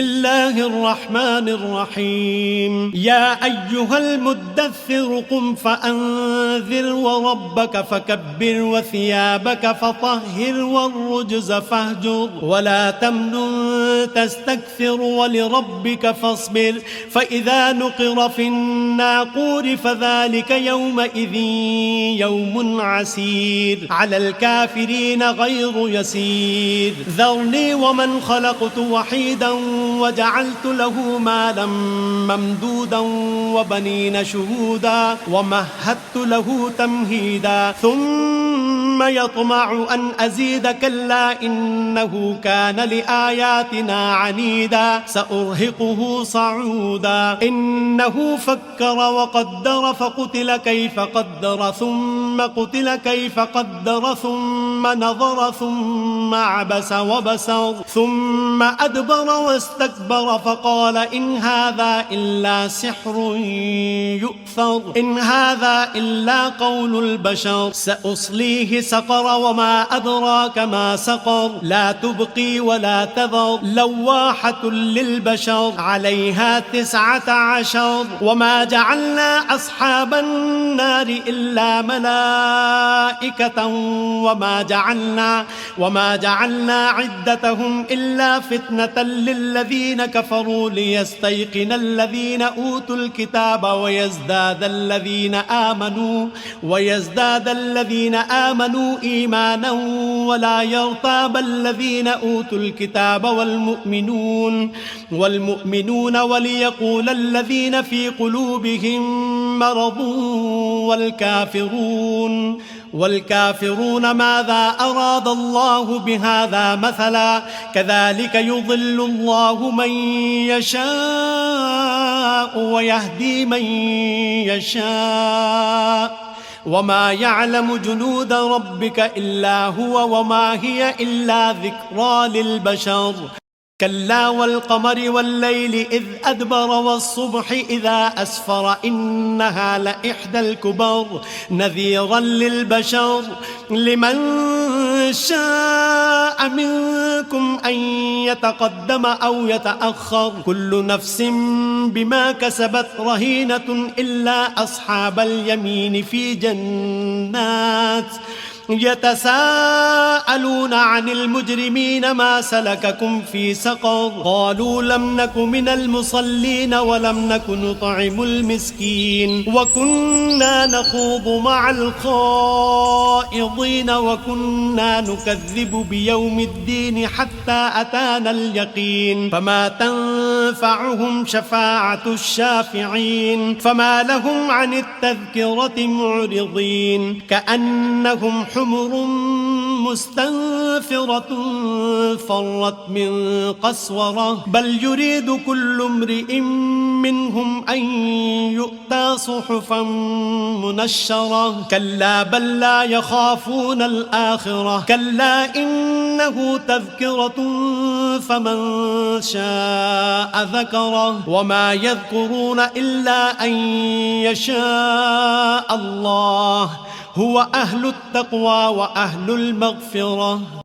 الله الرحمن الرحيم يا أيها المدثر قم فأنذر وربك فكبر وثيابك فطهر والرجز فاهجر ولا تمنن تستكثر ولربك فاصبر فإذا نقر في الناقور فذلك يومئذ يوم عسير على الكافرين غير يسير ذرني ومن خلقت وحيدا وجعلت له مالا ممدودا وبنين شهودا ومهدت له تمهيدا ثم يطمع أن أزيد كلا إنه كان لآياتنا عنيدا سأرهقه صعودا إنه فكر وقدر فقتل كيف قدر ثم قتل كيف قدر ثم نظر ثم عبس وبسر ثم أدبر واستكبر فقال إن هذا إلا سحر يؤثر إن هذا إلا قول البشر سأصليه سقر وما أدراك ما سقر لا تبقي ولا تذر لواحة للبشر عليها 19 وما جعلنا أصحاب النار إلا ملائكة وما جعلنا عدتهم إلا فتنة للذين كفروا ليستيقن الذين أوتوا الكتاب ويزداد الذين آمنوا إيمانا ولا يرتاب الذين أوتوا الكتاب والمؤمنون وليقول الذين في قلوبهم مرض والكافرون ماذا أراد الله بهذا مثلا كذلك يضل الله من يشاء ويهدي من يشاء وما يعلم جنود ربك إلا هو وما هي إلا ذكرى للبشر كلا والقمر والليل إذ أدبر والصبح إذا أسفر إنها لإحدى الكبر نذيرا للبشر لمن شاء منكم أن يتقدم أو يتأخر كل نفس بما كسبت رهينة إلا أصحاب اليمين في جنات يتساءلون عن المجرمين ما سلككم في سقر قالوا لم نك من المصلين ولم نك نطعم المسكين وكنا نخوض مع الخائضين وكنا نكذب بيوم الدين حتى أتانا اليقين فما تنفعهم شفاعة الشافعين فما لهم عن التذكرة معرضين كأنهم حمر مستنفرة فرت من قسورة بل يريد كل امرئ منهم أن يؤتى صحفا منشرة كلا بل لا يخافون الآخرة كلا إنه تذكرة فمن شاء ذكره وما يذكرون إلا أن يشاء الله هو أهل التقوى وأهل المغفرة